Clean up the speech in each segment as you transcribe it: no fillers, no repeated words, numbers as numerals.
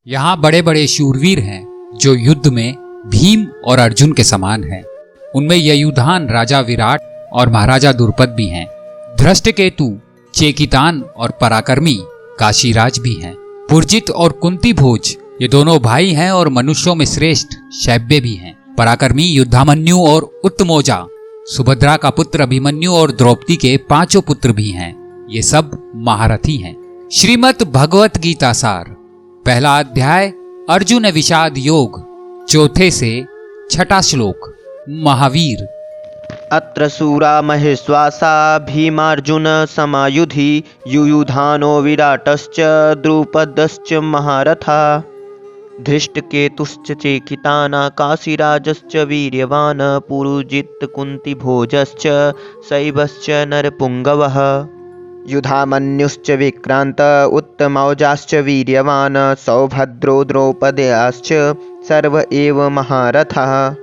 यहाँ बड़े बड़े शूरवीर हैं जो युद्ध में भीम और अर्जुन के समान हैं। उनमें युयुधान, राजा विराट और महाराजा द्रुपद भी हैं। धृष्टकेतु, चेकितान और पराक्रमी काशीराज भी हैं। पुरजित और कुंती भोज ये दोनों भाई हैं और मनुष्यों में श्रेष्ठ शैब्य भी हैं। पराक्रमी युद्धामन्यु और उत्तमौजा, सुभद्रा का पुत्र अभिमन्यु और द्रौपदी के 5 पुत्र भी हैं। ये सब महारथी हैं। श्रीमद् भगवत गीता सार, पहला अध्याय अर्जुन विषाद योग, 4 से 6 श्लोक। महावीर। अत्र सूरा महेश्वासा भीमार्जुन समायुधि युयुधानो विराटश्च द्रुपदश्च महारथा धृष्टकेतुश्च चेकिताना काशीराजश्च वीर्यवान् पुरुजित् कुन्तिभोजश्च शैबश्च नरपुङ्गवः युधामन्युश्च विक्रान्त उत्तमौजाश्च वीर्यवान् सौभद्रो द्रौपदयाश्च सर्व एव महारथः।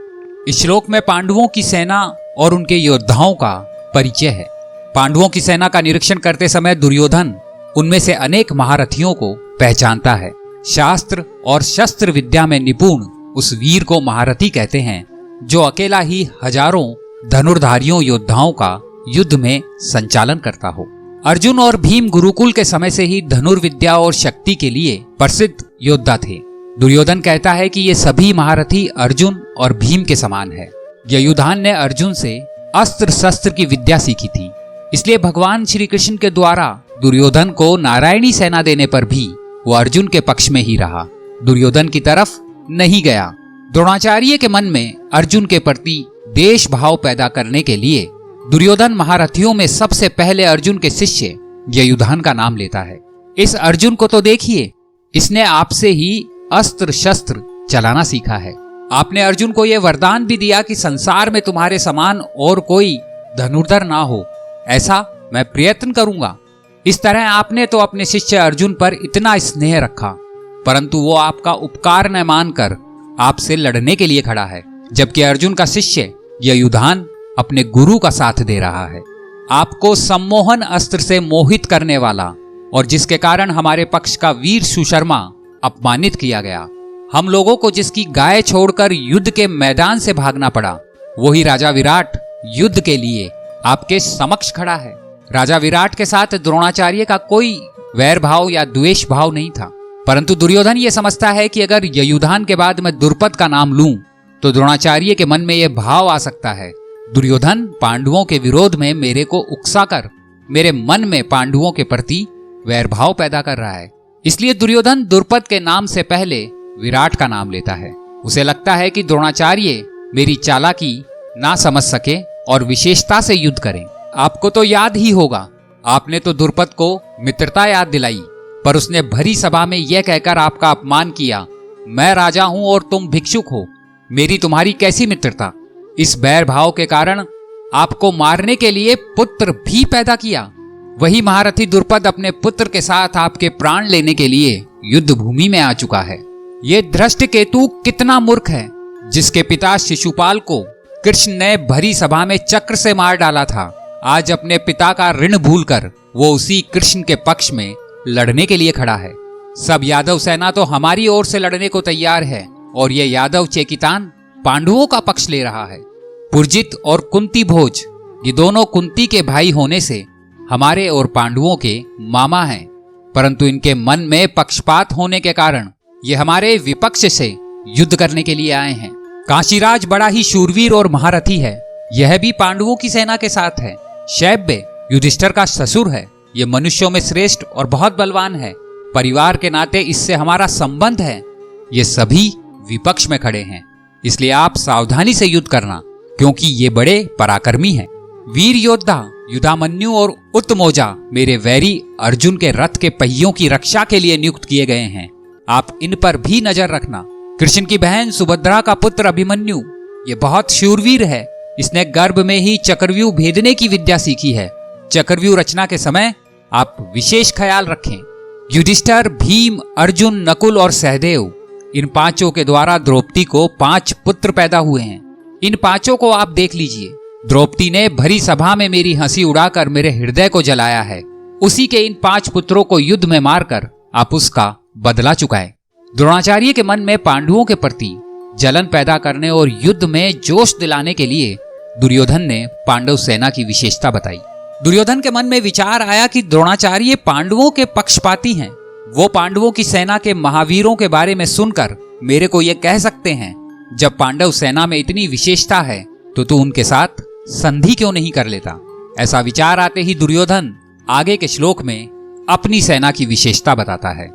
इस श्लोक में पांडवों की सेना और उनके योद्धाओं का परिचय है। पांडवों की सेना का निरीक्षण करते समय दुर्योधन उनमें से अनेक महारथियों को पहचानता है। शास्त्र और शस्त्र विद्या में निपुण उस वीर को महारथी कहते हैं जो अकेला ही हजारों धनुर्धारियों योद्धाओं का युद्ध में संचालन करता हो। अर्जुन और भीम गुरुकुल के समय से ही धनुर्विद्या और शक्ति के लिए प्रसिद्ध योद्धा थे। दुर्योधन कहता है कि ये सभी महारथी अर्जुन और भीम के समान है। युयुधान ने अर्जुन से अस्त्र शस्त्र की विद्या सीखी थी, इसलिए भगवान श्री कृष्ण के द्वारा दुर्योधन को नारायणी सेना देने पर भी वो अर्जुन के पक्ष में ही रहा, दुर्योधन की तरफ नहीं गया। द्रोणाचार्य के मन में अर्जुन के प्रति देश भाव पैदा करने के लिए दुर्योधन महारथियों में सबसे पहले अर्जुन के शिष्य युयुधान का नाम लेता है। इस अर्जुन को तो देखिए, इसने आपसे ही अस्त्र शस्त्र चलाना सीखा है। आपने अर्जुन को यह वरदान भी दिया कि संसार में तुम्हारे समान और कोई धनुर्धर ना हो, ऐसा मैं प्रयत्न करूंगा। इस तरह आपने तो अपने शिष्य अर्जुन पर इतना स्नेह रखा, परंतु वो आपका उपकार न मानकर आपसे लड़ने के लिए खड़ा है, जबकि अर्जुन का शिष्य युयुधान अपने गुरु का साथ दे रहा है। आपको सम्मोहन अस्त्र से मोहित करने वाला और जिसके कारण हमारे पक्ष का वीर सुशर्मा अपमानित किया गया, हम लोगों को जिसकी गाय छोड़कर युद्ध के मैदान से भागना पड़ा, वही राजा विराट युद्ध के लिए आपके समक्ष खड़ा है। राजा विराट के साथ द्रोणाचार्य का कोई वैर भाव या द्वेष भाव नहीं था, परंतु दुर्योधन ये समझता है कि अगर युयुधान के बाद मैं द्रुपद का नाम लूं तो द्रोणाचार्य के मन में यह भाव आ सकता है, दुर्योधन पांडवों के विरोध में मेरे को उकसाकर मेरे मन में पांडवों के प्रति वैर भाव पैदा कर रहा है। इसलिए दुर्योधन द्रुपद के नाम से पहले विराट का नाम लेता है। उसे लगता है कि द्रोणाचार्य मेरी चालाकी ना समझ सके और विशेषता से युद्ध करें। आपको तो याद ही होगा, आपने तो द्रुपद को मित्रता याद दिलाई, पर उसने भरी सभा में यह कहकर आपका अपमान किया, मैं राजा हूं और तुम भिक्षुक हो, मेरी तुम्हारी कैसी मित्रता। इस बैर भाव के कारण आपको मारने के लिए पुत्र भी पैदा किया। वही महारथी द्रुपद अपने पुत्र के साथ आपके प्राण लेने के लिए युद्ध भूमि में आ चुका है। ये धृष्टकेतु कितना मूर्ख है, जिसके पिता शिशुपाल को कृष्ण ने भरी सभा में चक्र से मार डाला था। आज अपने पिता का ऋण भूलकर वो उसी कृष्ण के पक्ष में लड़ने के लिए खड़ा है। सब यादव सेना तो हमारी ओर से लड़ने को तैयार है और ये यादव चेकितान पांडवों का पक्ष ले रहा है। पुरजित और कुंती भोज ये दोनों कुंती के भाई होने से हमारे और पांडवों के मामा हैं, परंतु इनके मन में पक्षपात होने के कारण ये हमारे विपक्ष से युद्ध करने के लिए आए हैं। काशीराज बड़ा ही शूरवीर और महारथी है, यह भी पांडवों की सेना के साथ है। शैब्य युधिष्ठिर का ससुर है, ये मनुष्यों में श्रेष्ठ और बहुत बलवान है। परिवार के नाते इससे हमारा संबंध है। ये सभी विपक्ष में खड़े हैं, इसलिए आप सावधानी से युद्ध करना, क्योंकि ये बड़े पराक्रमी हैं। वीर योद्धा युधामन्यु और उत्तमौजा मेरे वैरी अर्जुन के रथ के पहियों की रक्षा के लिए नियुक्त किए गए हैं, आप इन पर भी नजर रखना। कृष्ण की बहन सुभद्रा का पुत्र अभिमन्यु ये बहुत शूरवीर है, इसने गर्भ में ही चक्रव्यूह भेदने की विद्या सीखी है। चक्रव्यूह रचना के समय आप विशेष ख्याल रखें। युधिष्ठिर, भीम, अर्जुन, नकुल और सहदेव इन 5 के द्वारा द्रौपदी को 5 पुत्र पैदा हुए हैं। इन 5 को आप देख लीजिए। द्रौपदी ने भरी सभा में मेरी हंसी उड़ाकर मेरे हृदय को जलाया है। उसी के इन 5 पुत्रों को युद्ध में मारकर आप उसका बदला चुकाएं। द्रोणाचार्य के मन में पांडवों के प्रति जलन पैदा करने और युद्ध में जोश दिलाने के लिए दुर्योधन ने पांडव सेना की विशेषता बताई। दुर्योधन के मन में विचार आया कि द्रोणाचार्य पांडवों के पक्षपाती हैं। वो पांडवों की सेना के महावीरों के बारे में सुनकर मेरे को ये कह सकते हैं, जब पांडव सेना में इतनी विशेषता है तो तू उनके साथ संधि क्यों नहीं कर लेता। ऐसा विचार आते ही दुर्योधन आगे के श्लोक में अपनी सेना की विशेषता बताता है।